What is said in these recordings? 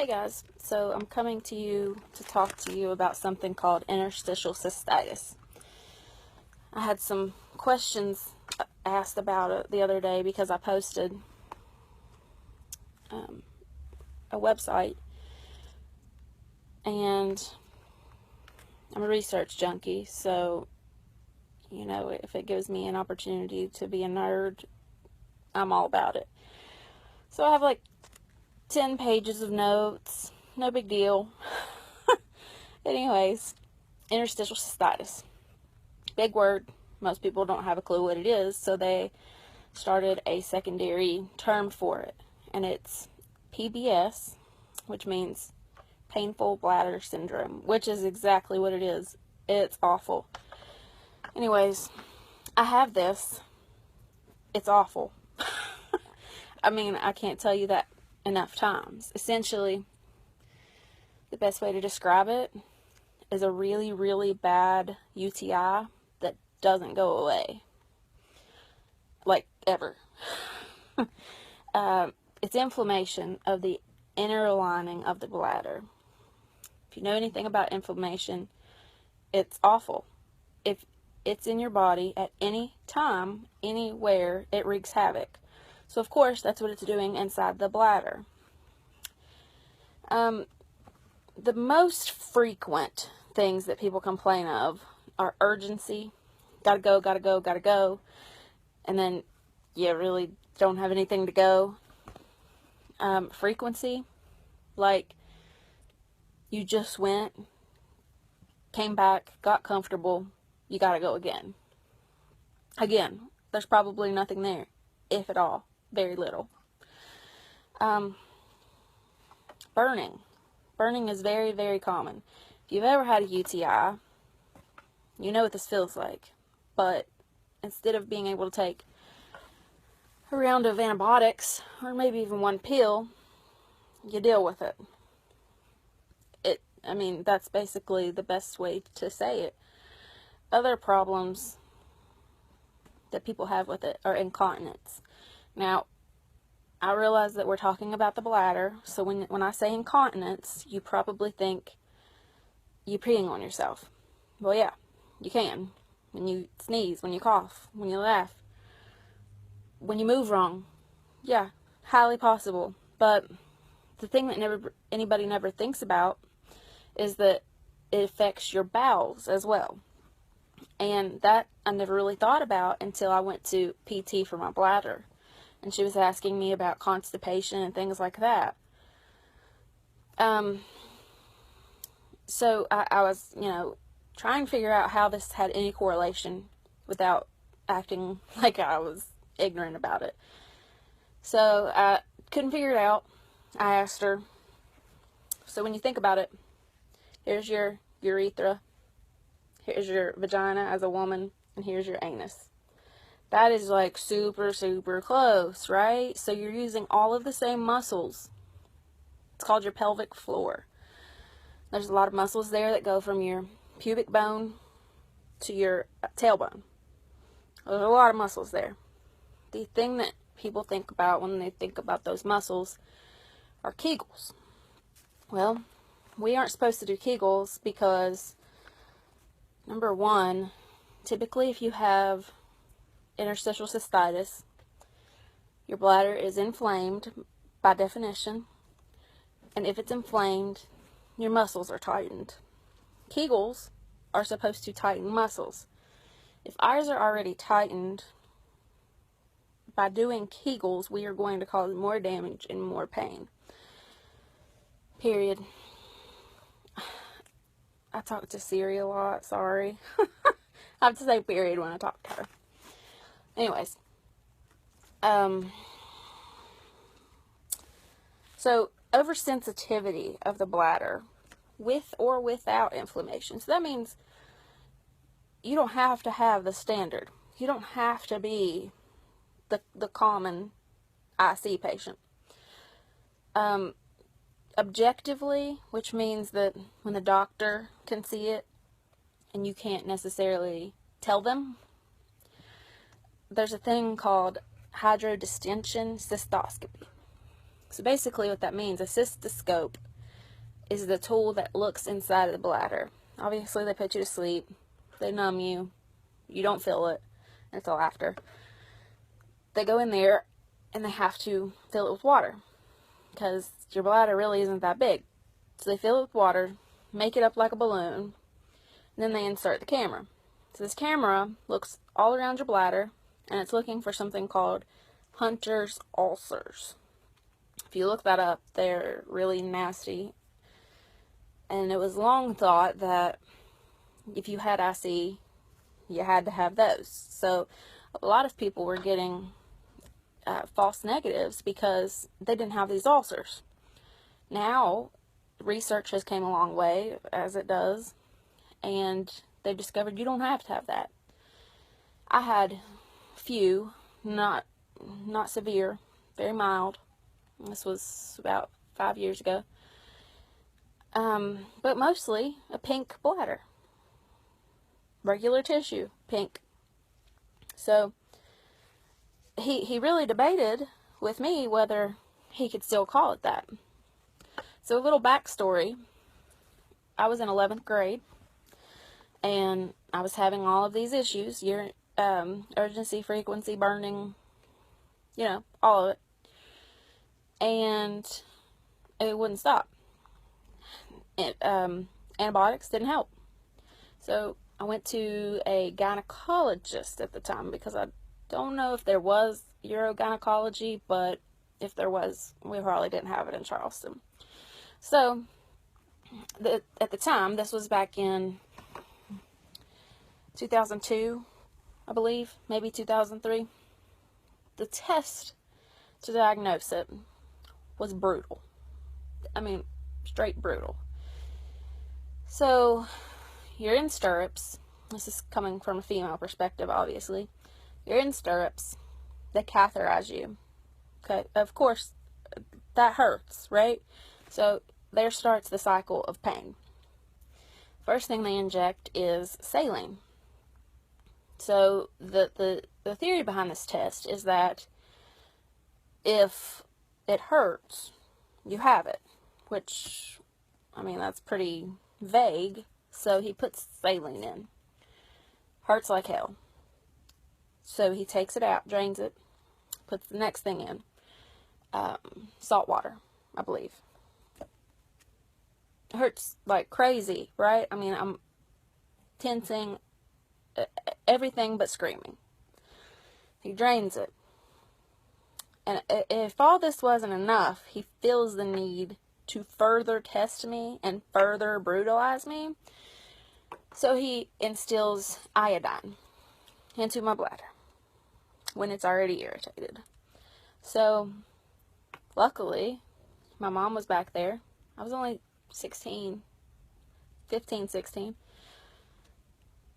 Hey guys, so I'm coming to you to talk to you about something called interstitial cystitis. I had some questions asked about it the other day because I posted a website, and I'm a research junkie, so you know, if it gives me an opportunity to be a nerd, I'm all about it. So I have like 10 pages of notes, no big deal. Anyways, interstitial cystitis. Big word. Most people don't have a clue what it is, so they started a secondary term for it. And it's PBS, which means painful bladder syndrome, which is exactly what it is. It's awful. Anyways, I have this. It's awful. I mean, I can't tell you that enough times. Essentially, the best way to describe it is a really, really bad UTI that doesn't go away. Like, ever. It's inflammation of the inner lining of the bladder. If you know anything about inflammation, it's awful. If it's in your body at any time, anywhere, it wreaks havoc. So, of course, that's what it's doing inside the bladder. The most frequent things that people complain of are urgency, gotta go, gotta go, gotta go, and then you really don't have anything to go. Frequency, like you just went, came back, got comfortable, you gotta go again. Again, there's probably nothing there, if at all, very little. Burning. Burning is very, very common. If you've ever had a UTI, you know what this feels like. But instead of being able to take a round of antibiotics, or maybe even one pill, you deal with it. I mean, that's basically the best way to say it. Other problems that people have with it are incontinence. Now, I realize that we're talking about the bladder, so when I say incontinence, you probably think you're peeing on yourself. Well, yeah, you can. When you sneeze, when you cough, when you laugh, when you move wrong. Yeah, highly possible. But the thing that anybody never thinks about is that it affects your bowels as well. And that I never really thought about until I went to PT for my bladder. And she was asking me about constipation and things like that. So I was, trying to figure out how this had any correlation without acting like I was ignorant about it. So I couldn't figure it out. I asked her. So when you think about it, here's your urethra, here's your vagina as a woman, and here's your anus. That is like super, super close, right? So you're using all of the same muscles. It's called your pelvic floor. There's a lot of muscles there that go from your pubic bone to your tailbone. There's a lot of muscles there. The thing that people think about when they think about those muscles are Kegels. Well, we aren't supposed to do Kegels because, number one, typically if you have interstitial cystitis, your bladder is inflamed by definition, and if it's inflamed, your muscles are tightened. Kegels are supposed to tighten muscles. If ours are already tightened, by doing Kegels, we are going to cause more damage and more pain. Period. I talk to Siri a lot, sorry. I have to say period when I talk to her. Anyways, so oversensitivity of the bladder with or without inflammation. So that means you don't have to have the standard. You don't have to be the common IC patient. Objectively, which means that when the doctor can see it and you can't necessarily tell them, there's a thing called hydrodistension cystoscopy. So basically what that means, a cystoscope is the tool that looks inside of the bladder. Obviously, they put you to sleep, they numb you, you don't feel it until after. They go in there and they have to fill it with water because your bladder really isn't that big. So they fill it with water, make it up like a balloon, and then they insert the camera. So this camera looks all around your bladder, and it's looking for something called Hunter's ulcers. If you look that up, they're really nasty. And it was long thought that if you had IC, you had to have those. So a lot of people were getting false negatives because they didn't have these ulcers. Now, research has came a long way, as it does, and they've discovered you don't have to have that. I had few, not severe, very mild. This was about 5 years ago. But mostly a pink bladder. Regular tissue, pink. So he really debated with me whether he could still call it that. So a little backstory. I was in 11th grade, and I was having all of these issues, urgency, frequency, burning, all of it. And it wouldn't stop. Antibiotics didn't help. So I went to a gynecologist at the time because I don't know if there was urogynecology, but if there was, we probably didn't have it in Charleston. So at the time, this was back in 2002, I believe, maybe 2003. The test to diagnose it was brutal. I mean, straight brutal. So you're in stirrups. This is coming from a female perspective, obviously. You're in stirrups. They catheterize you. Okay, of course, that hurts, right? So there starts the cycle of pain. First thing they inject is saline. So the theory behind this test is that if it hurts, you have it, which, I mean, that's pretty vague. So he puts saline in. Hurts like hell. So he takes it out, drains it, puts the next thing in. Salt water, I believe. It hurts like crazy, right? I mean, I'm tensing, everything but screaming. He drains it. And if all this wasn't enough, he feels the need to further test me and further brutalize me. So he instills iodine into my bladder when it's already irritated. So, luckily, my mom was back there. I was only 16.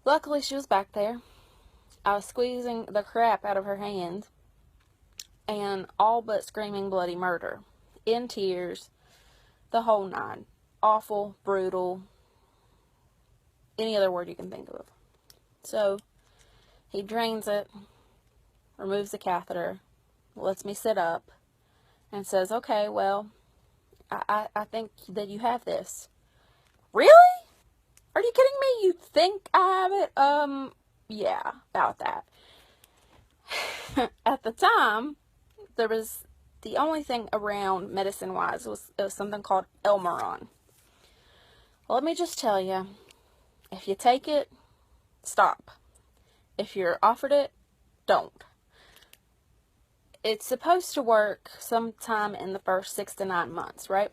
Luckily, she was back there. I was squeezing the crap out of her hand and all but screaming bloody murder. In tears, the whole nine. Awful, brutal, any other word you can think of. So, he drains it, removes the catheter, lets me sit up, and says, okay, well, I think that you have this. Really? Are you kidding me? You think I have it? Yeah, about that. At the time, there was, the only thing around medicine-wise was something called Elmeron. Let me just tell you, if you take it, stop. If you're offered it, don't. It's supposed to work sometime in the first 6 to 9 months, right?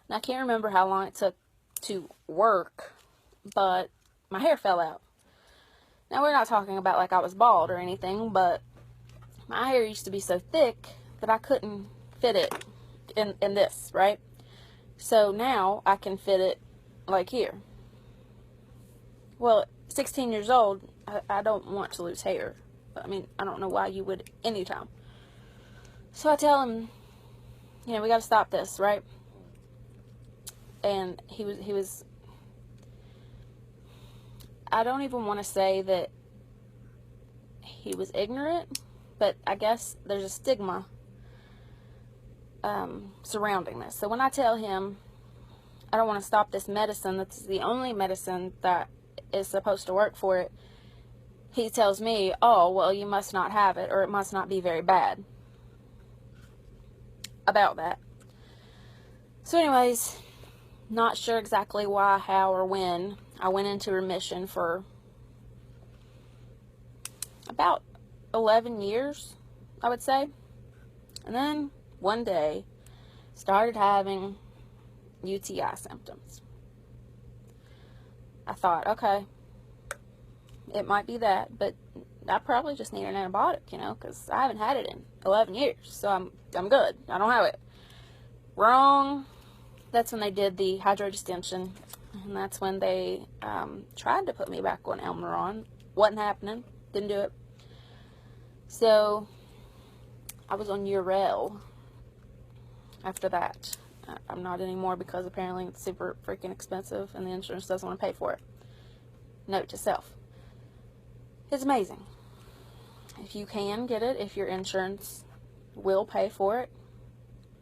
And I can't remember how long it took to work, but my hair fell out. Now, we're not talking about like I was bald or anything, but my hair used to be so thick that I couldn't fit it in this, right? So now I can fit it like here. Well, 16 years old, I don't want to lose hair. I mean, I don't know why you would anytime. So I tell him, we got to stop this, right? And he was, I don't even want to say that he was ignorant, but I guess there's a stigma surrounding this. So when I tell him, I don't want to stop this medicine. That's the only medicine that is supposed to work for it. He tells me, oh, well, you must not have it, or it must not be very bad about that. So anyways, not sure exactly why, how, or when I went into remission for about 11 years, I would say. And then one day, started having UTI symptoms. I thought, okay, it might be that, but I probably just need an antibiotic, because I haven't had it in 11 years, so I'm good. I don't have it. Wrong. That's when they did the hydrodistension, and that's when they tried to put me back on Elmeron. Wasn't happening. Didn't do it. So I was on Urel after that. I'm not anymore because apparently it's super freaking expensive and the insurance doesn't want to pay for it. Note to self. It's amazing. If you can get it, if your insurance will pay for it,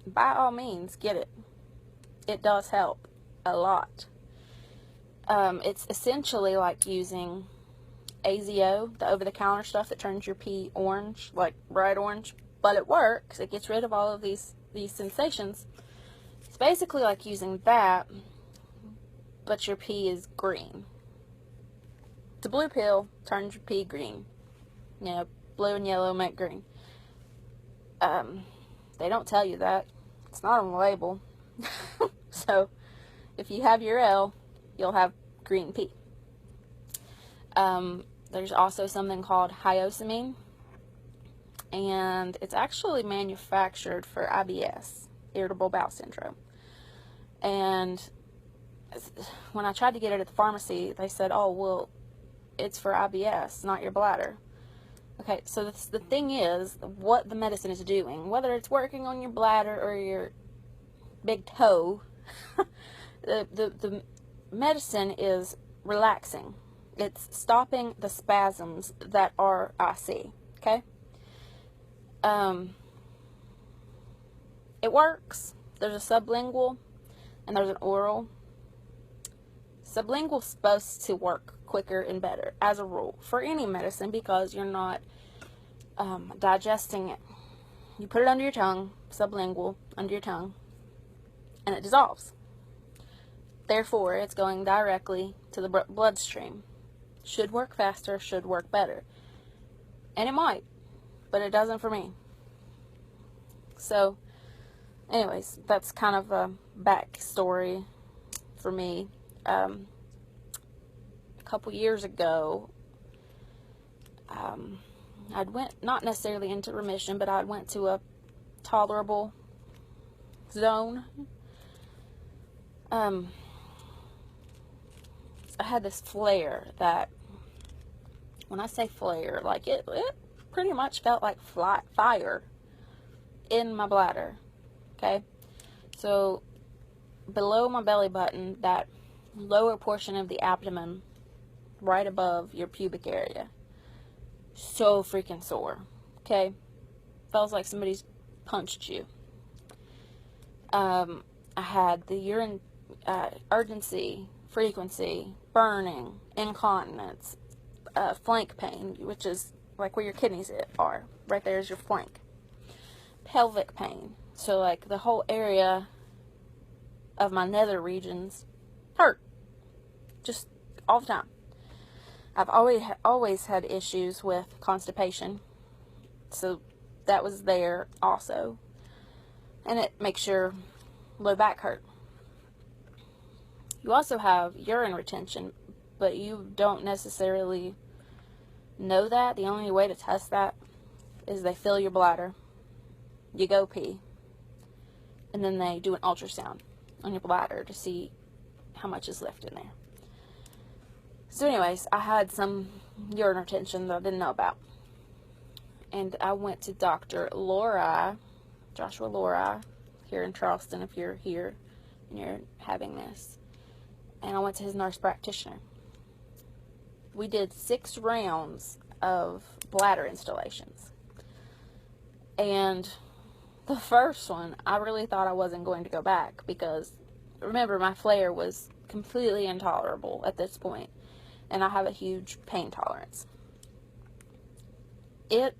by all means, get it. It does help a lot. It's essentially like using AZO, the over-the-counter stuff that turns your pee orange, like bright orange, but it works. It gets rid of all of these sensations. It's basically like using that, but your pee is green. It's a blue pill, turns your pee green. Blue and yellow make green. They don't tell you that. It's not on the label. So, if you have Urel, you'll have green pee. There's also something called Hyosemine, and it's actually manufactured for IBS, irritable bowel syndrome. And when I tried to get it at the pharmacy, they said, oh, well, it's for IBS, not your bladder. Okay, so the thing is, what the medicine is doing, whether it's working on your bladder or your big toe, the medicine is relaxing. It's stopping the spasms that are IC, okay? It works. There's a sublingual and there's an oral. Sublingual is supposed to work quicker and better, as a rule, for any medicine, because you're not digesting it. You put it under your tongue, sublingual, under your tongue, and it dissolves. Therefore, it's going directly to the bloodstream. Should work faster, should work better. And it might, but it doesn't for me. So, anyways, that's kind of a backstory for me. A couple years ago, I'd went, not necessarily into remission, but I went to a tolerable zone. I had this flare that, when I say flare, like it pretty much felt like fire in my bladder. Okay, so below my belly button, that lower portion of the abdomen, right above your pubic area, so freaking sore. Okay, feels like somebody's punched you. I had the urine urgency, frequency, burning, incontinence, flank pain, which is like where your kidneys are. Right there is your flank. Pelvic pain. So like the whole area of my nether regions hurt. Just all the time. I've always had issues with constipation. So that was there also. And it makes your low back hurt. You also have urine retention, but you don't necessarily know that. The only way to test that is they fill your bladder, you go pee, and then they do an ultrasound on your bladder to see how much is left in there. So anyways, I had some urine retention that I didn't know about. And I went to Dr. Joshua Lori, here in Charleston, if you're here and you're having this. And I went to his nurse practitioner. We did 6 rounds of bladder installations. And the first one, I really thought I wasn't going to go back, because remember, my flare was completely intolerable at this point, and I have a huge pain tolerance. I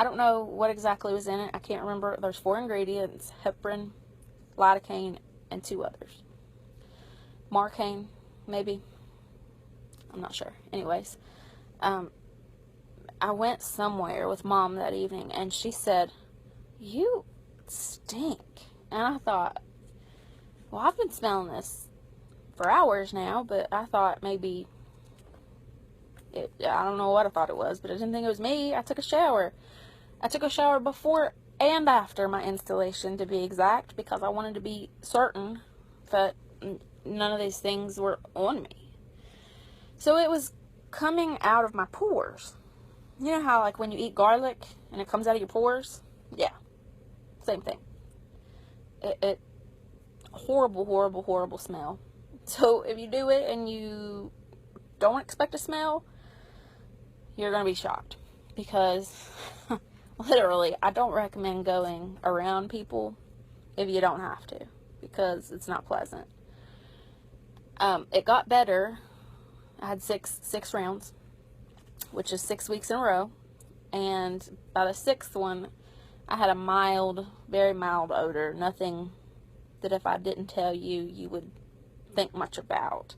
don't know what exactly was in it. I can't remember. There's 4 ingredients: heparin, lidocaine, and 2 others. Marcaine, maybe. I'm not sure. Anyways, I went somewhere with Mom that evening, and she said, "You stink." And I thought, well, I've been smelling this for hours now, but I thought maybe, I don't know what I thought it was, but I didn't think it was me. I took a shower. I took a shower before and after my installation, to be exact, because I wanted to be certain that none of these things were on me. So it was coming out of my pores. You know how, like, when you eat garlic and it comes out of your pores? Yeah, same thing. It horrible, horrible, horrible smell. So if you do it and you don't expect a smell, you're going to be shocked, because literally, I don't recommend going around people if you don't have to, because it's not pleasant. It got better. I had six rounds, which is 6 weeks in a row, and by the 6th one, I had a mild, very mild odor, nothing that if I didn't tell you, you would think much about.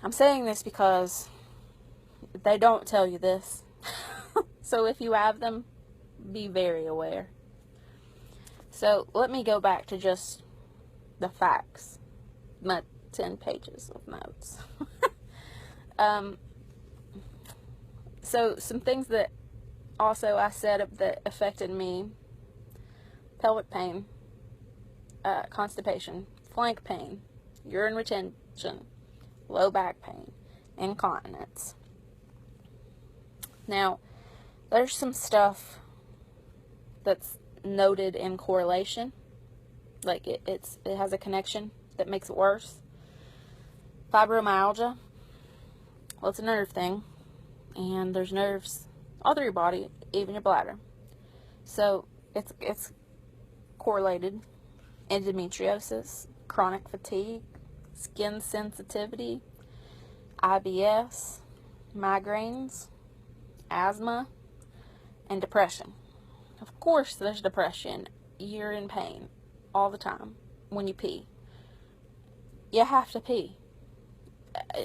I'm saying this because they don't tell you this. So if you have them, be very aware. So let me go back to just the facts, my 10 pages of notes. So some things that also I said that affected me: pelvic pain, constipation, flank pain, urine retention, low back pain, incontinence. Now, there's some stuff that's noted in correlation, like it has a connection that makes it worse. Fibromyalgia, well, it's a nerve thing, and there's nerves all through your body, even your bladder. So it's correlated. Endometriosis, chronic fatigue, skin sensitivity, IBS, migraines, asthma, and depression. Of course, there's depression. You're in pain all the time when you pee. You have to pee.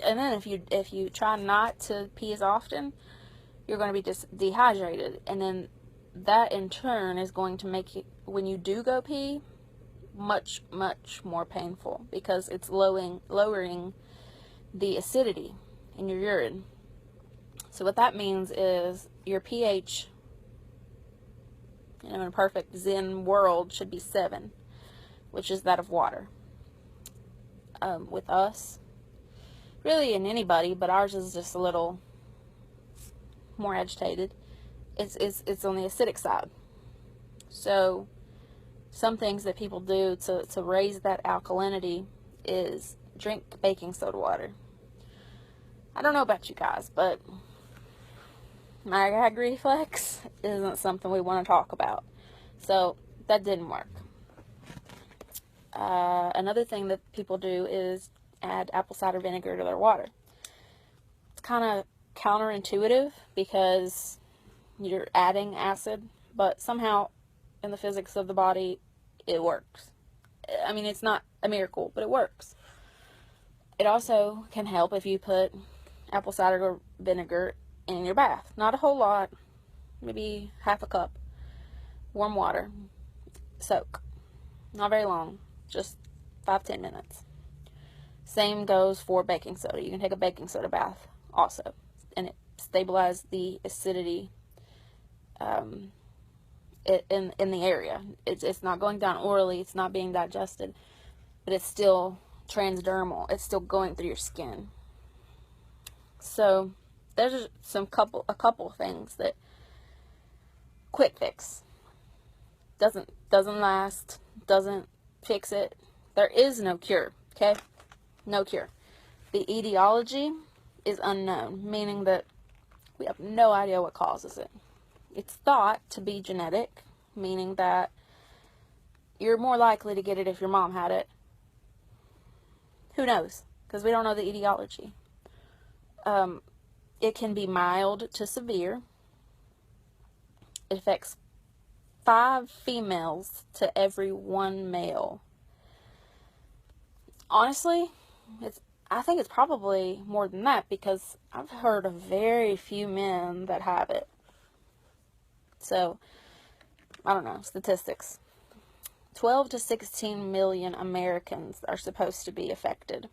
And then if you try not to pee as often, you're going to be dehydrated. And then that in turn is going to make you, when you do go pee, much, much more painful, because it's lowering the acidity in your urine. So what that means is your pH, in a perfect Zen world, should be 7, which is that of water. With us, really in anybody, but ours is just a little more agitated. It's on the acidic side. So some things that people do to raise that alkalinity is drink baking soda water. I don't know about you guys, but my gag reflex isn't something we want to talk about. So that didn't work. Another thing that people do is add apple cider vinegar to their water. It's kind of counterintuitive because you're adding acid, but somehow in the physics of the body, it works. I mean, it's not a miracle, but it works. It also can help if you put apple cider vinegar in your bath. Not a whole lot, maybe half a cup. Warm water. Soak. Not very long, just 5-10 minutes. Same goes for baking soda. You can take a baking soda bath also, and it stabilizes the acidity in the area. It's not going down orally, it's not being digested, but it's still transdermal. It's still going through your skin. So there's a couple things that quick fix doesn't last, doesn't fix it. There is no cure, okay? No cure. The etiology is unknown, meaning that we have no idea what causes it. It's thought to be genetic, meaning that you're more likely to get it if your mom had it. Who knows? Because we don't know the etiology. It can be mild to severe. It affects 5 females to every 1 male. Honestly, I think it's probably more than that, because I've heard of very few men that have it. So, I don't know, statistics. 12 to 16 million Americans are supposed to be affected.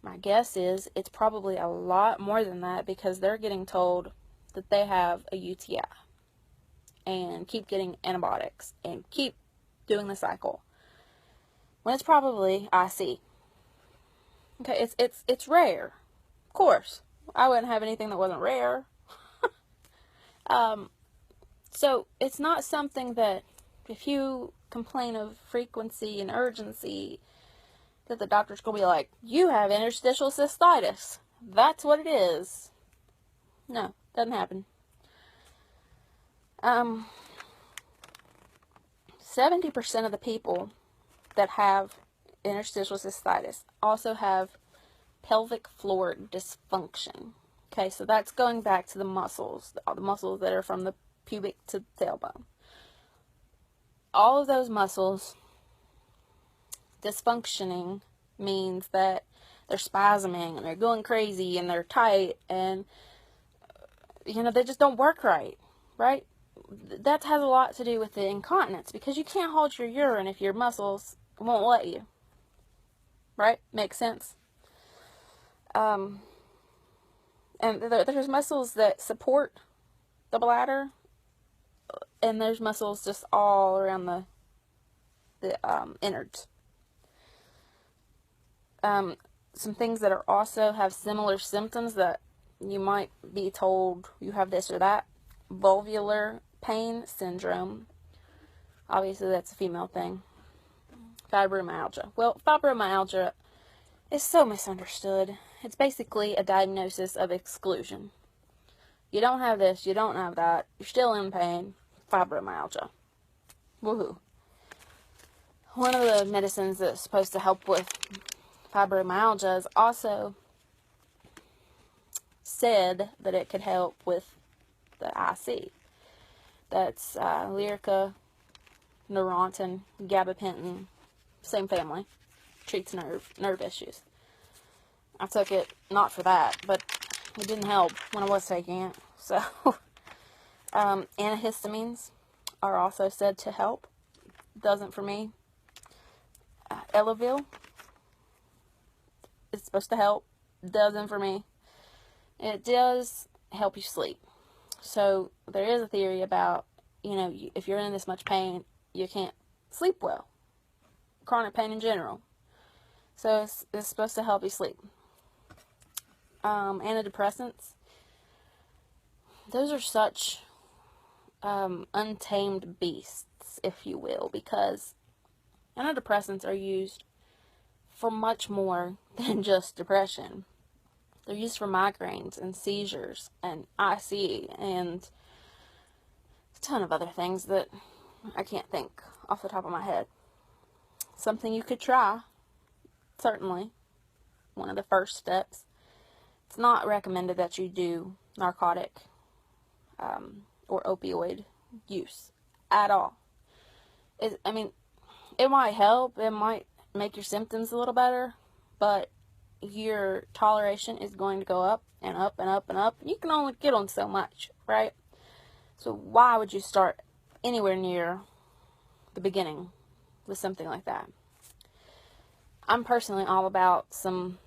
My guess is it's probably a lot more than that, because they're getting told that they have a UTI and keep getting antibiotics and keep doing the cycle, when it's probably IC. Okay, it's rare. Of course, I wouldn't have anything that wasn't rare. So it's not something that, if you complain of frequency and urgency, that the doctor's going to be like, you have interstitial cystitis. That's what it is. No, doesn't happen. 70% of the people that have interstitial cystitis also have pelvic floor dysfunction. Okay, so that's going back to the muscles, all the muscles that are from the pubic to the tailbone. All of those muscles dysfunctioning means that they're spasming and they're going crazy and they're tight, and they just don't work right? That has a lot to do with the incontinence, because you can't hold your urine if your muscles won't let you. Right? Makes sense. And there's muscles that support the bladder, and there's muscles just all around the innards. Some things that are also have similar symptoms that you might be told you have this or that. Vulvar pain syndrome. Obviously, that's a female thing. Fibromyalgia. Well, fibromyalgia is so misunderstood. It's basically a diagnosis of exclusion. You don't have this, you don't have that, you're still in pain. Fibromyalgia. Woohoo. One of the medicines that's supposed to help with fibromyalgia is also said that it could help with the IC. That's Lyrica, Neurontin, Gabapentin, same family. Treats nerve issues. I took it not for that, but it didn't help when I was taking it. So, antihistamines are also said to help. Doesn't for me. Elavil is supposed to help. Doesn't for me. It does help you sleep. So there is a theory about, if you're in this much pain, you can't sleep well. Chronic pain in general. So it's supposed to help you sleep. Antidepressants. Those are such untamed beasts, if you will, because antidepressants are used for much more than just depression. They're used for migraines and seizures and IC and a ton of other things that I can't think off the top of my head. Something you could try, certainly. One of the first steps. It's not recommended that you do narcotic or opioid use at all. It might help. It might make your symptoms a little better, but your toleration is going to go up and up and up and up. You can only get on so much, right? So why would you start anywhere near the beginning with something like that? I'm personally all about some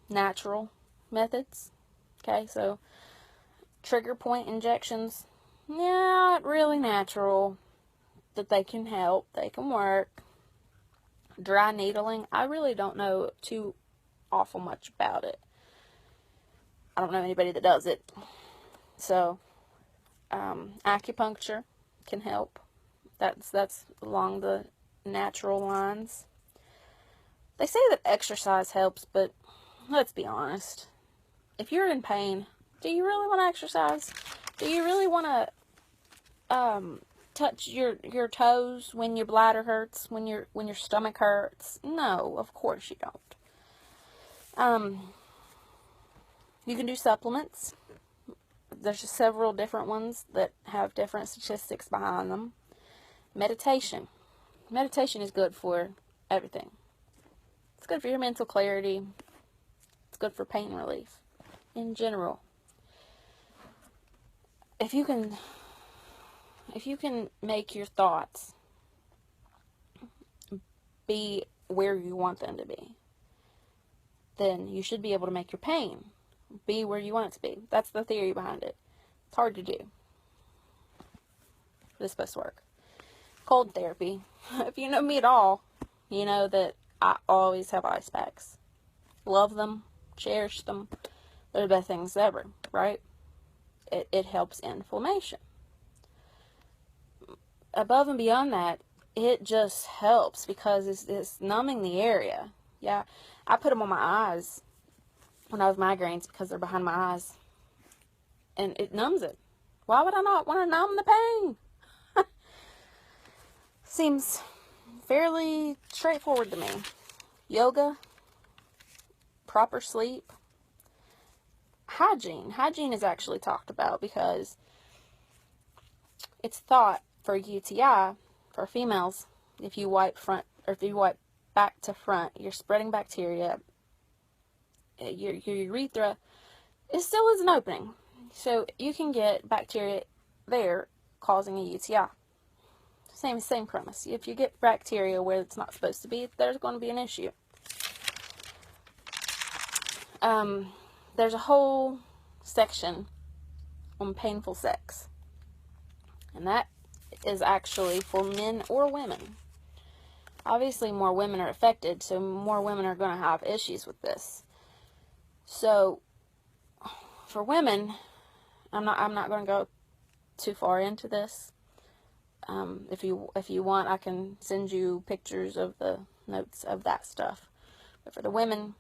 natural methods. Okay, so trigger point injections, not really natural, that they can help, they can work. Dry needling, I really don't know too awful much about it. I don't know anybody that does it. So, acupuncture can help. That's along the natural lines. They say that exercise helps, but let's be honest. If you're in pain, do you really want to exercise? Do you really want to touch your toes when your bladder hurts, when your stomach hurts? No, of course you don't. You can do supplements. There's just several different ones that have different statistics behind them. Meditation. Meditation is good for everything. It's good for your mental clarity. It's good for pain relief in general. If you can make your thoughts be where you want them to be, then you should be able to make your pain be where you want it to be. That's the theory behind it. It's hard to do. But it's supposed to work. Cold therapy. If you know me at all, you know that I always have ice packs. Love them. Cherish them. They're the best things ever, right? It helps inflammation. Above and beyond that, it just helps because it's numbing the area. Yeah, I put them on my eyes when I have migraines because they're behind my eyes. And it numbs it. Why would I not want to numb the pain? Seems fairly straightforward to me. Yoga, proper sleep, hygiene. Hygiene is actually talked about because it's thought for UTI, for females, if you wipe front, or if you wipe back to front, you're spreading bacteria. Your urethra, it still is an opening. So you can get bacteria there causing a UTI. Same premise. If you get bacteria where it's not supposed to be, there's going to be an issue. There's a whole section on painful sex. And that is actually for men or women. Obviously more women are affected, so more women are going to have issues with this. So for women, I'm not going to go too far into this. If you want, I can send you pictures of the notes of that stuff. But for the women,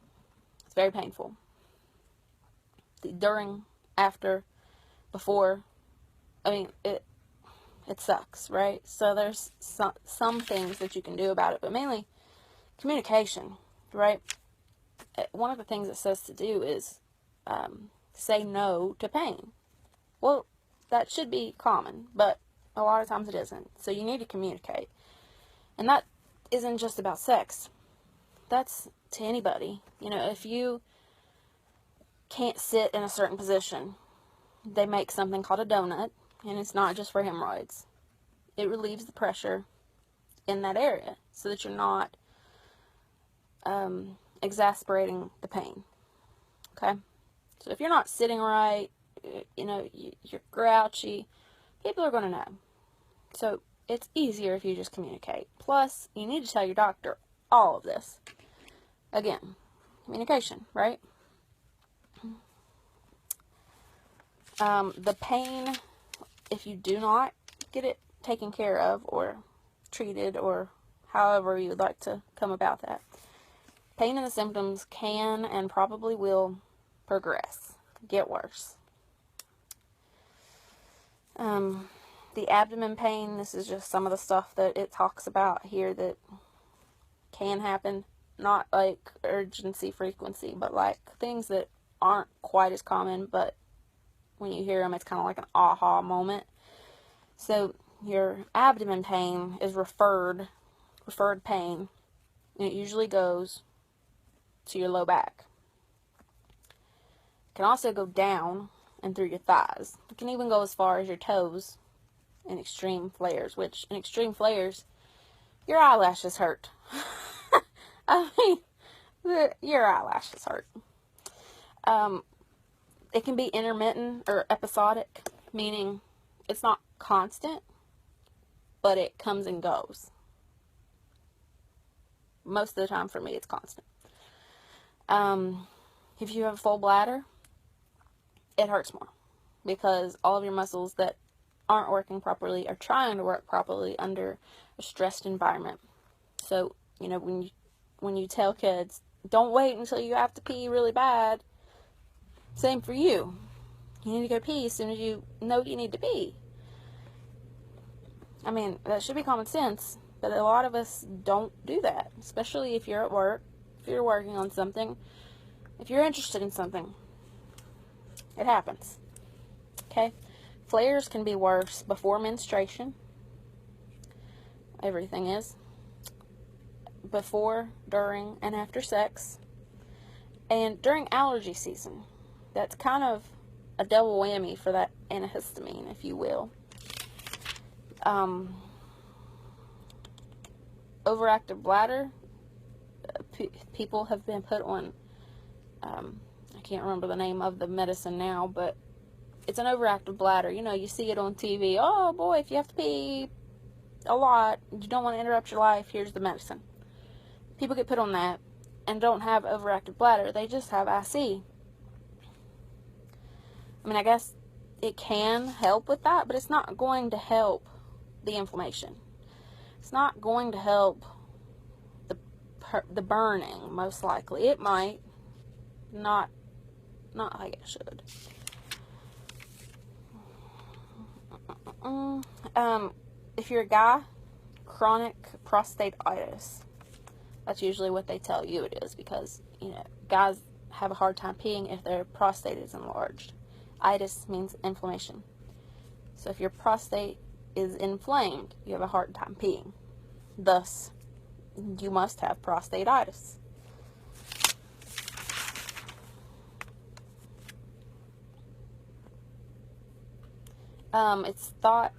it's very painful. The during, after, before, I mean, it sucks, right? So there's some things that you can do about it, but mainly communication, right? One of the things it says to do is say no to pain. Well, that should be common, but a lot of times it isn't. So you need to communicate. And that isn't just about sex. That's to anybody. You know, if you can't sit in a certain position, they make something called a donut, and it's not just for hemorrhoids. It relieves the pressure in that area so that you're not exasperating the pain. Okay? So if you're not sitting right, you know, you're grouchy, people are going to know. So it's easier if you just communicate. Plus, you need to tell your doctor all of this. Again, communication, right? The pain, if you do not get it taken care of or treated or however you would like to come about that, pain and the symptoms can and probably will progress, get worse. The abdomen pain, this is just some of the stuff that it talks about here that can happen. Not like urgency, frequency, but like things that aren't quite as common, but when you hear them, it's kind of like an aha moment. So your abdomen pain is referred pain, and it usually goes to your low back. It can also go down and through your thighs. It can even go as far as your toes in extreme flares, which in extreme flares, your eyelashes hurt. I mean, your eyelashes hurt. It can be intermittent or episodic, meaning it's not constant, but it comes and goes. Most of the time for me, it's constant. If you have a full bladder, it hurts more because all of your muscles that aren't working properly are trying to work properly under a stressed environment. So, you know, when you tell kids, don't wait until you have to pee really bad, same for you. You need to go pee as soon as you know you need to pee. I mean, that should be common sense, but a lot of us don't do that, especially if you're at work, if you're working on something, if you're interested in something. It happens. Okay? Flares can be worse before menstruation. Everything is. Before, during, and after sex. And during allergy season. That's kind of a double whammy for that antihistamine, if you will. Overactive bladder. People have been put on, I can't remember the name of the medicine now, but it's an overactive bladder. You know, you see it on TV. Oh boy, if you have to pee a lot, you don't want to interrupt your life, here's the medicine. People get put on that and don't have overactive bladder. They just have IC. I mean, I guess it can help with that, but it's not going to help the inflammation. It's not going to help the burning, most likely. It might. Not like it should. If you're a guy, chronic prostatitis. That's usually what they tell you it is, because, you know, guys have a hard time peeing if their prostate is enlarged. Itis means inflammation. So if your prostate is inflamed, you have a hard time peeing. Thus, you must have prostatitis. It's thought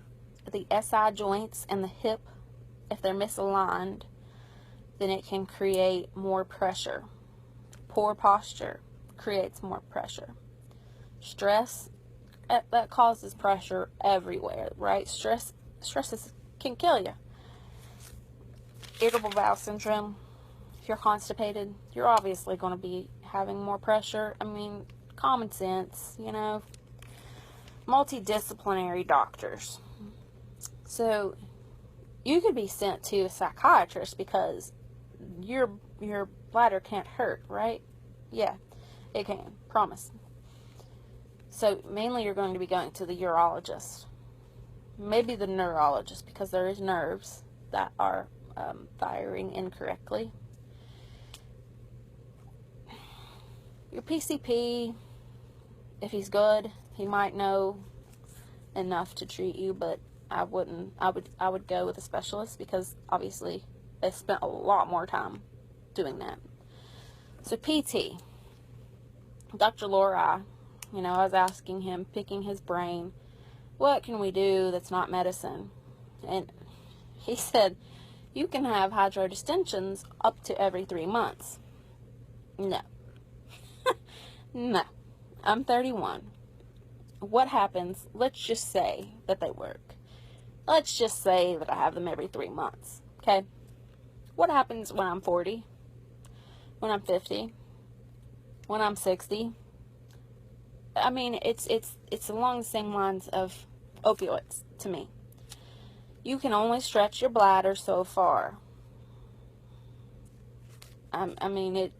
the SI joints and the hip, if they're misaligned, then it can create more pressure. Poor posture creates more pressure. Stress, that causes pressure everywhere, right? Stress can kill you. Irritable bowel syndrome, if you're constipated, you're obviously going to be having more pressure. I mean, common sense, you know. Multidisciplinary doctors. So, you could be sent to a psychiatrist because your bladder can't hurt, right? Yeah, it can. Promise. So, mainly you're going to be going to the urologist. Maybe the neurologist, because there is nerves that are firing incorrectly. Your PCP, if he's good, he might know enough to treat you, but I would go with a specialist, because obviously they spent a lot more time doing that. So PT, Dr. Lori, you know, I was asking him, picking his brain, what can we do that's not medicine? And he said, you can have hydrodistensions up to every 3 months. No. No. I'm 31. What happens? Let's just say that they work. Let's just say that I have them every 3 months. Okay? What happens when I'm 40? When I'm 50? When I'm 60? I mean, it's along the same lines of opioids to me. You can only stretch your bladder so far. I mean,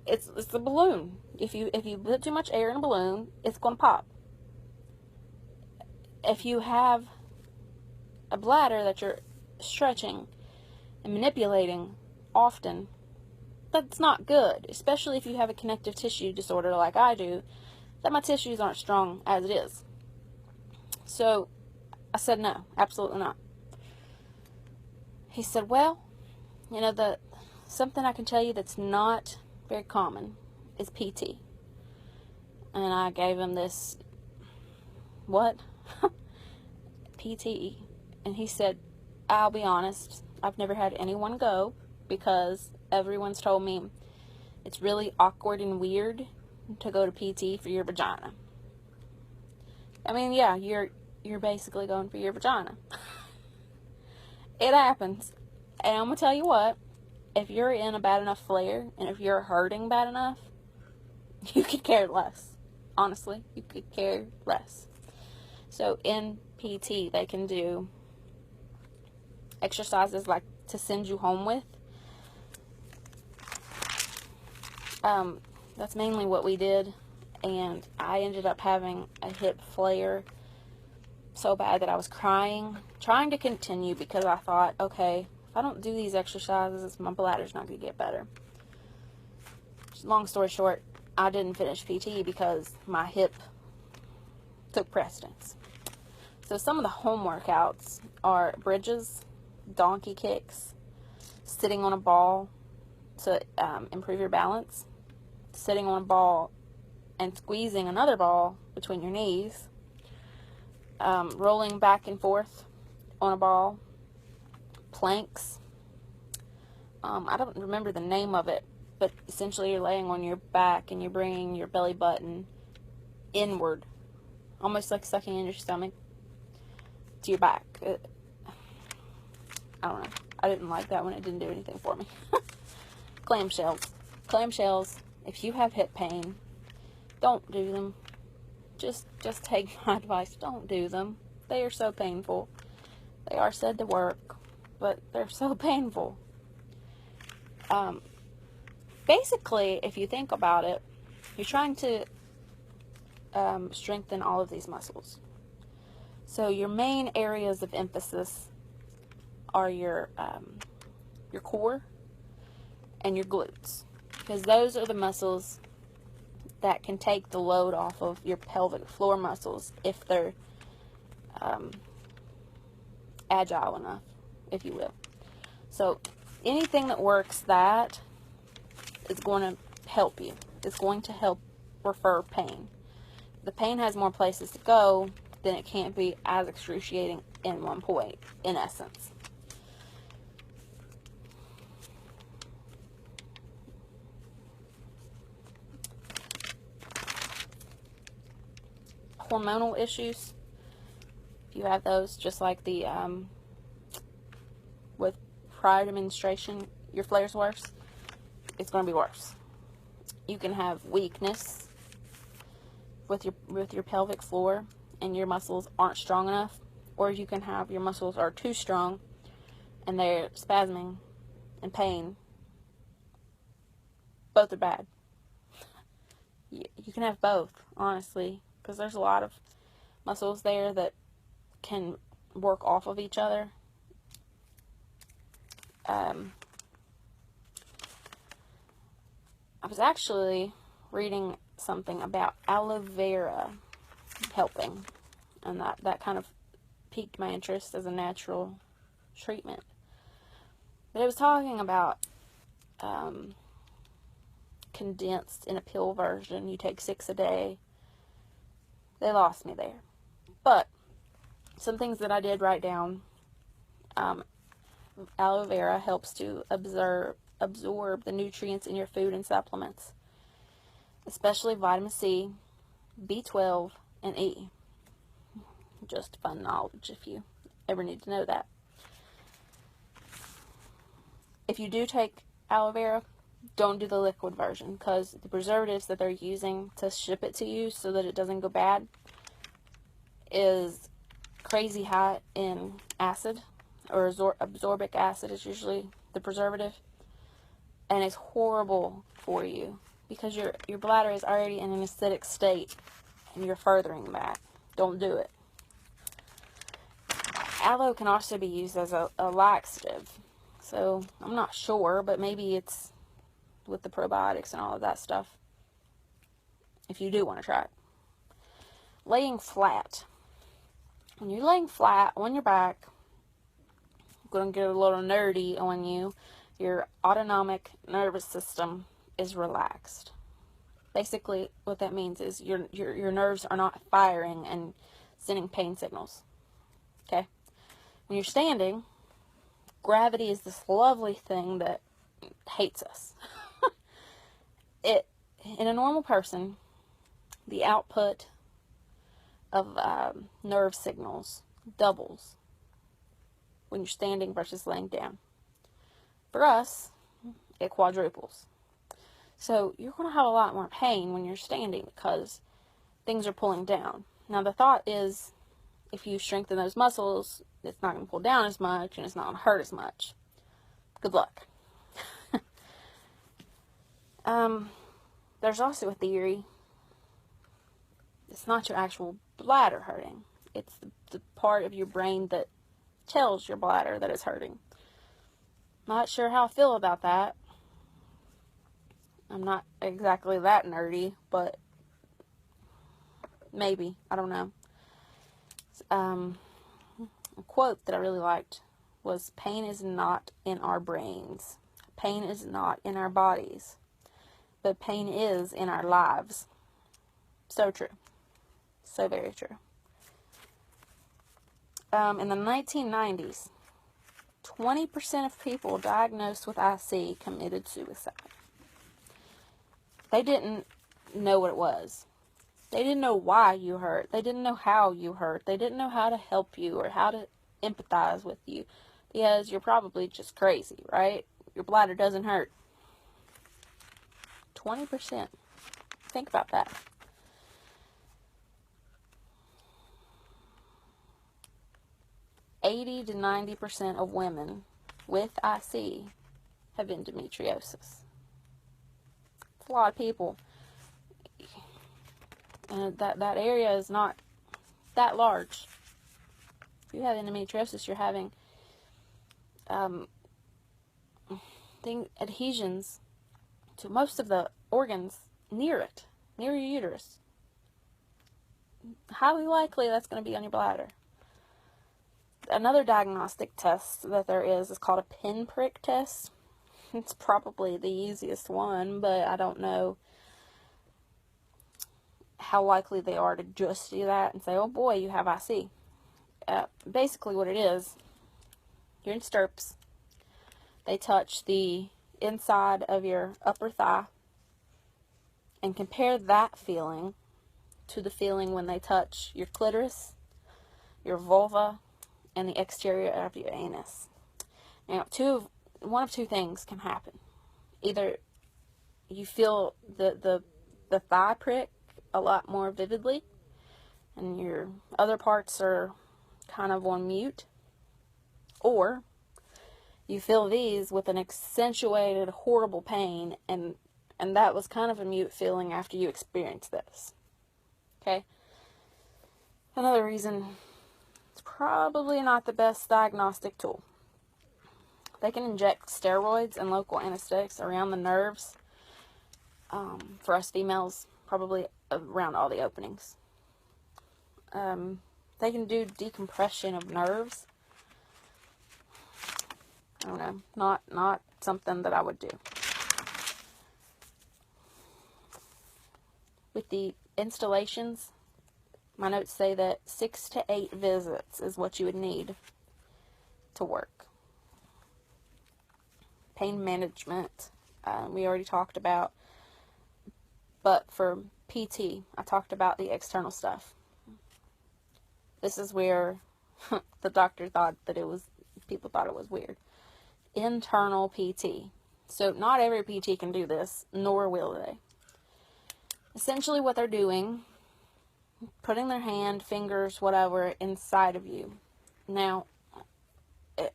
it's a balloon. If you put too much air in a balloon, it's going to pop. If you have a bladder that you're stretching and manipulating often, that's not good, especially if you have a connective tissue disorder like I do, that my tissues aren't strong as it is. So I said no, absolutely not. He said, well, you know, something I can tell you that's not very common is PT. And I gave him this, what? PT. And he said, I'll be honest, I've never had anyone go, because everyone's told me it's really awkward and weird to go to PT for your vagina. I mean, yeah, you're basically going for your vagina. It happens. And I'm going to tell you what, if you're in a bad enough flare, and if you're hurting bad enough, you could care less. Honestly, you could care less. So in PT, they can do exercises like to send you home with. That's mainly what we did, and I ended up having a hip flare so bad that I was crying, trying to continue, because I thought, okay, if I don't do these exercises, my bladder's not going to get better. Long story short, I didn't finish PT because my hip took precedence. So some of the home workouts are bridges, donkey kicks, sitting on a ball to improve your balance, sitting on a ball and squeezing another ball between your knees, rolling back and forth on a ball, planks. I don't remember the name of it, but essentially you're laying on your back and you're bringing your belly button inward, almost like sucking in your stomach to your back. I don't know. I didn't like that one. It didn't do anything for me. Clamshells. If you have hip pain, don't do them. Just take my advice. Don't do them. They are so painful. They are said to work, but they're so painful. Basically, if you think about it, you're trying to strengthen all of these muscles. So your main areas of emphasis are your core and your glutes, because those are the muscles that can take the load off of your pelvic floor muscles if they're agile enough, if you will. So anything that works that is going to help you. It's going to help refer pain. The pain has more places to go, then it can't be as excruciating in one point, in essence. Hormonal issues, if you have those, just like the with prior to menstruation, your flare's worse, it's going to be worse. You can have weakness with your pelvic floor and your muscles aren't strong enough, or you can have your muscles are too strong and they're spasming and pain. Both are bad. You can have both, honestly, because there's a lot of muscles there that can work off of each other. I was actually reading something about aloe vera helping, and that kind of piqued my interest as a natural treatment. But it was talking about condensed in a pill version. You take 6 a day. They lost me there. But some things that I did write down. Aloe vera helps to absorb the nutrients in your food and supplements, especially vitamin C, B12, and E. Just fun knowledge if you ever need to know that. If you do take aloe vera, don't do the liquid version, because the preservatives that they're using to ship it to you so that it doesn't go bad is crazy high in acid, or absorbic acid is usually the preservative, and it's horrible for you because your bladder is already in an acidic state and you're furthering that. Don't do it. Aloe can also be used as a laxative, so I'm not sure, but maybe it's with the probiotics and all of that stuff, if you do want to try it. Laying flat. When you're laying flat on your back, I'm going to get a little nerdy on you, your autonomic nervous system is relaxed. Basically, what that means is your nerves are not firing and sending pain signals. Okay? When you're standing, gravity is this lovely thing that hates us. In a normal person, the output of nerve signals doubles when you're standing versus laying down. For us, it quadruples. So you're going to have a lot more pain when you're standing because things are pulling down. Now the thought is, if you strengthen those muscles, it's not going to pull down as much and it's not going to hurt as much. Good luck. There's also a theory, it's not your actual bladder hurting, it's the part of your brain that tells your bladder that it's hurting. Not sure how I feel about that. I'm not exactly that nerdy, but maybe. I don't know. A quote that I really liked was, "Pain is not in our brains. Pain is not in our bodies. But pain is in our lives." So true. So very true. In the 1990s, 20% of people diagnosed with IC committed suicide. They didn't know what it was. They didn't know why you hurt. They didn't know how you hurt. They didn't know how to help you or how to empathize with you, because you're probably just crazy, right? Your bladder doesn't hurt. 20%. Think about that. $80 to 90% of women with IC have endometriosis. It's a lot of people. And that area is not that large. If you have endometriosis, you're having adhesions to most of the organs near it, near your uterus. Highly likely that's going to be on your bladder. Another diagnostic test that there is called a pinprick test. It's probably the easiest one, but I don't know how likely they are to just do that and say, "Oh boy, you have IC." Basically what it is, you're in stirrups. They touch the inside of your upper thigh and compare that feeling to the feeling when they touch your clitoris, your vulva, and the exterior of your anus. Now, one of two things can happen. Either you feel the thigh prick a lot more vividly, and your other parts are kind of on mute, or you feel these with an accentuated, horrible pain, and that was kind of a mute feeling after you experienced this. Okay? Another reason it's probably not the best diagnostic tool. They can inject steroids and local anesthetics around the nerves. For us females, probably around all the openings. They can do decompression of nerves. I don't know, not something that I would do. With the installations, my notes say that 6 to 8 visits is what you would need to work. Pain management, we already talked about. But for PT, I talked about the external stuff. This is where the doctor thought that people thought it was weird. Internal PT. So not every PT can do this, nor will they. Essentially what they're doing, putting their hand, fingers, whatever, inside of you. Now, a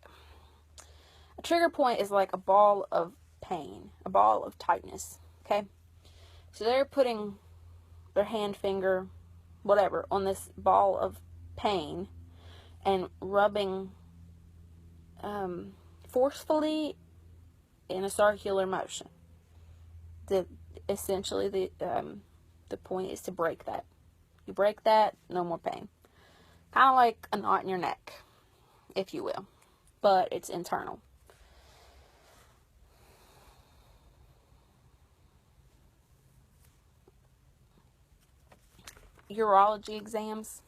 trigger point is like a ball of pain, a ball of tightness, okay? So they're putting their hand, finger, whatever, on this ball of pain and rubbing forcefully in a circular motion. Essentially, the point is to break that. You break that, no more pain. Kind of like a knot in your neck, if you will, but it's internal. Urology exams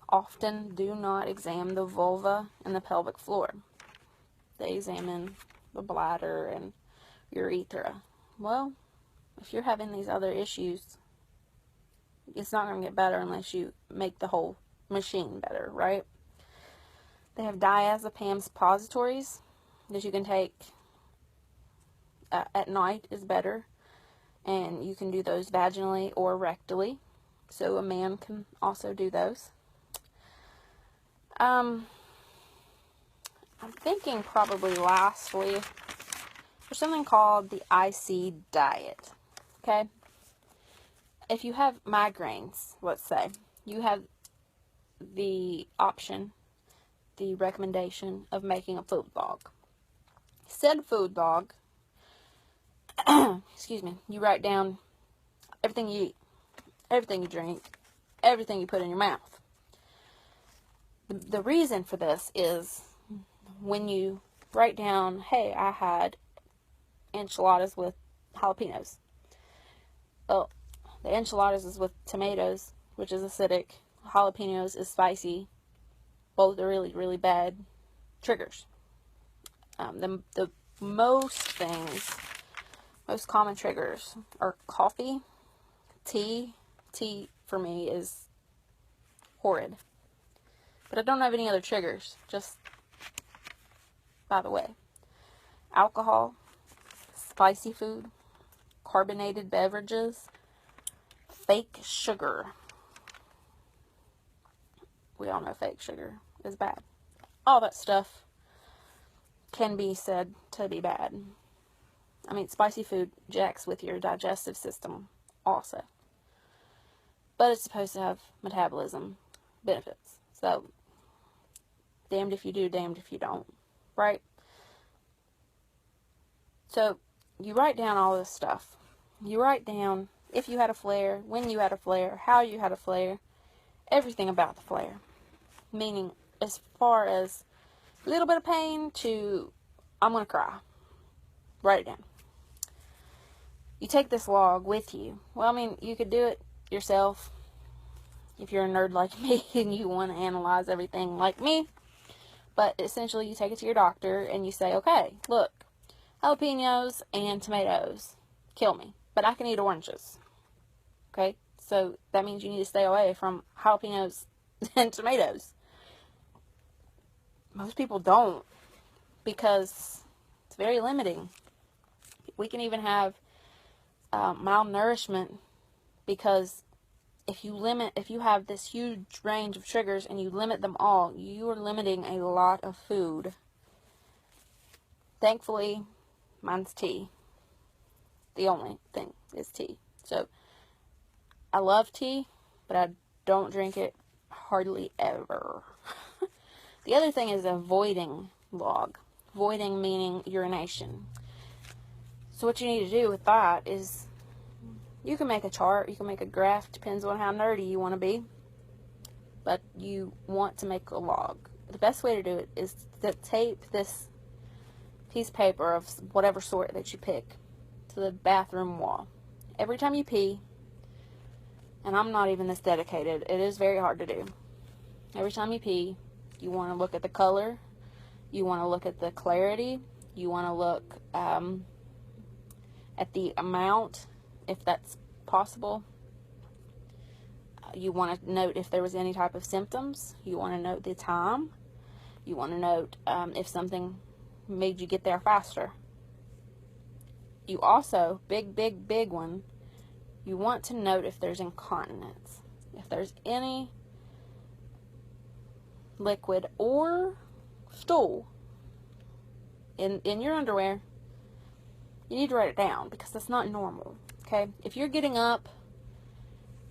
often do not examine the vulva and the pelvic floor. They examine the bladder and urethra. Well, if you're having these other issues, it's not going to get better unless you make the whole machine better, right? They have diazepam suppositories that you can take at night is better. And you can do those vaginally or rectally. So a man can also do those. I'm thinking probably lastly, there's something called the IC diet. Okay? If you have migraines, let's say, you have the option, the recommendation of making a food log. Said food log, excuse me, you write down everything you eat, everything you drink, everything you put in your mouth. The reason for this is when you write down, hey, I had enchiladas with jalapenos. Well, the enchiladas is with tomatoes, which is acidic. Jalapenos is spicy. Both are really, really bad triggers. The most common triggers are coffee, tea. Tea for me is horrid. But I don't have any other triggers, just by the way. Alcohol, spicy food, carbonated beverages, fake sugar. We all know fake sugar is bad. All that stuff can be said to be bad. I mean, spicy food jacks with your digestive system also. But it's supposed to have metabolism benefits. So, damned if you do, damned if you don't. Right? So, you write down all this stuff. You write down if you had a flare, when you had a flare, how you had a flare, everything about the flare. Meaning, as far as a little bit of pain to, I'm going to cry. Write it down. You take this log with you. Well, I mean, you could do it yourself if you're a nerd like me and you want to analyze everything like me. But essentially, you take it to your doctor and you say, okay, look, jalapenos and tomatoes kill me, but I can eat oranges. Okay? So that means you need to stay away from jalapenos and tomatoes. Most people don't, because it's very limiting. We can even have malnourishment, because if you have this huge range of triggers and you limit them all, you are limiting a lot of food. Thankfully, mine's tea. The only thing is tea. So, I love tea, but I don't drink it hardly ever. The other thing is avoiding log. Voiding meaning urination. So what you need to do with that is, you can make a chart, you can make a graph, depends on how nerdy you want to be. But you want to make a log. The best way to do it is to tape this piece of paper of whatever sort that you pick to the bathroom wall. Every time you pee, and I'm not even this dedicated, it is very hard to do. Every time you pee, you want to look at the color, you want to look at the clarity, you want to look at the amount, if that's possible. You want to note if there was any type of symptoms. You want to note the time. You want to note if something made you get there faster. You also, big one, you want to note if there's incontinence. If there's any liquid or stool in your underwear, you need to write it down, because that's not normal. Okay? If you're getting up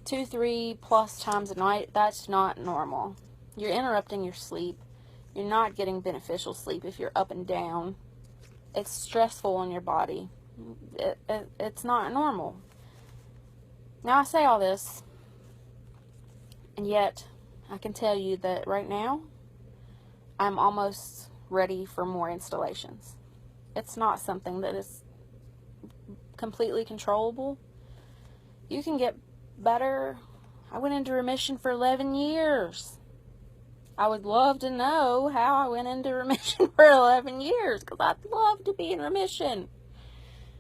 2-3+ times a night, that's not normal. You're interrupting your sleep. You're not getting beneficial sleep if you're up and down. It's stressful on your body. It's not normal. Now, I say all this, and yet I can tell you that right now I'm almost ready for more installations. It's not something that is completely controllable. You can get better. I went into remission for 11 years. I would love to know how I went into remission for 11 years, because I'd love to be in remission.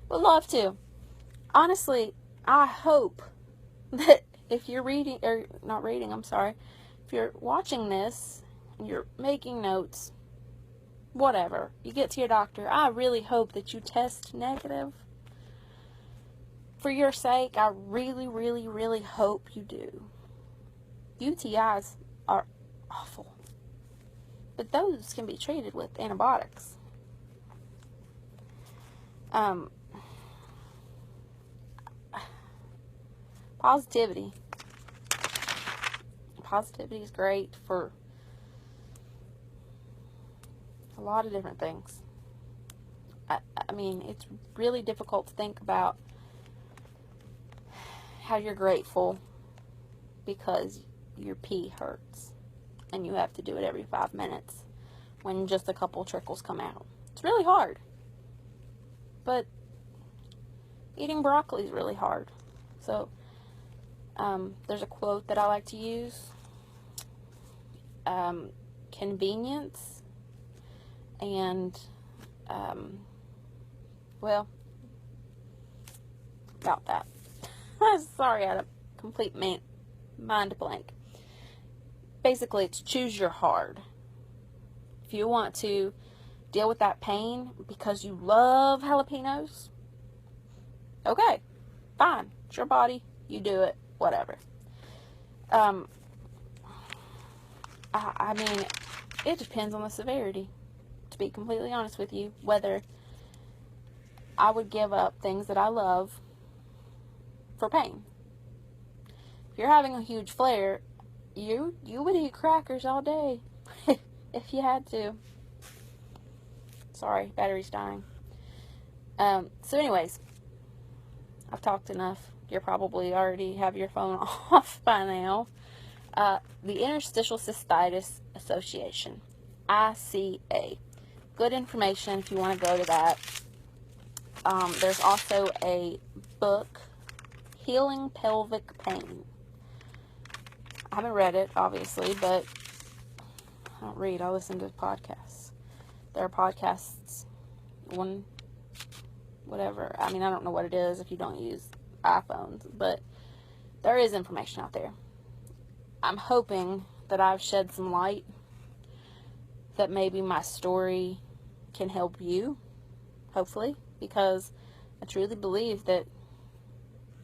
Would love to. Honestly, I hope that if you're reading, or not reading, I'm sorry, if you're watching this and you're making notes, whatever, you get to your doctor, I really hope that you test negative. For your sake, I really, really, really hope you do. UTIs are awful, but those can be treated with antibiotics. Positivity is great for a lot of different things. I mean, it's really difficult to think about how you're grateful because your pee hurts and you have to do it every 5 minutes when just a couple trickles come out. It's really hard. But eating broccoli is really hard. So, there's a quote that I like to use. Convenience and, well, about that. Sorry, I had a complete mind blank. Basically, it's choose your hard. If you want to deal with that pain because you love jalapenos, okay, fine. It's your body. You do it. Whatever. I mean, it depends on the severity, to be completely honest with you, whether I would give up things that I love for pain. If you're having a huge flare, you would eat crackers all day if you had to. Sorry, battery's dying. So anyways, I've talked enough. You probably already have your phone off by now. The Interstitial Cystitis Association, ICA. Good information if you want to go to that. There's also a book, Healing Pelvic Pain. I haven't read it, obviously, but I don't read. I listen to podcasts. There are podcasts, whatever. I mean, I don't know what it is if you don't use iPhones, but there is information out there. I'm hoping that I've shed some light, that maybe my story can help you, hopefully, because I truly believe that,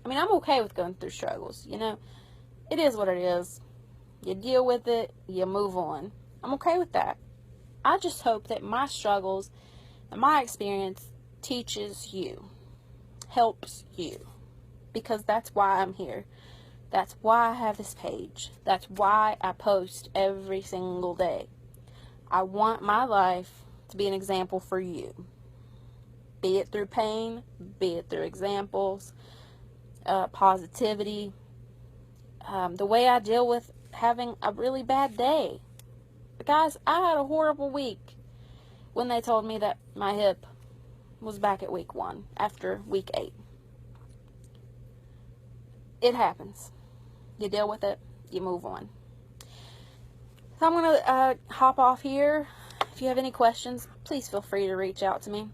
I mean, I'm okay with going through struggles, you know. It is what it is. You deal with it, you move on. I'm okay with that. I just hope that my struggles and my experience teaches you, helps you, because that's why I'm here. That's why I have this page. That's why I post every single day. I want my life to be an example for you. Be it through pain, be it through examples, positivity, the way I deal with having a really bad day. Guys, I had a horrible week when they told me that my hip was back at week 1 after week 8. It happens. You deal with it, you move on. So I'm going to hop off here. If you have any questions, please feel free to reach out to me.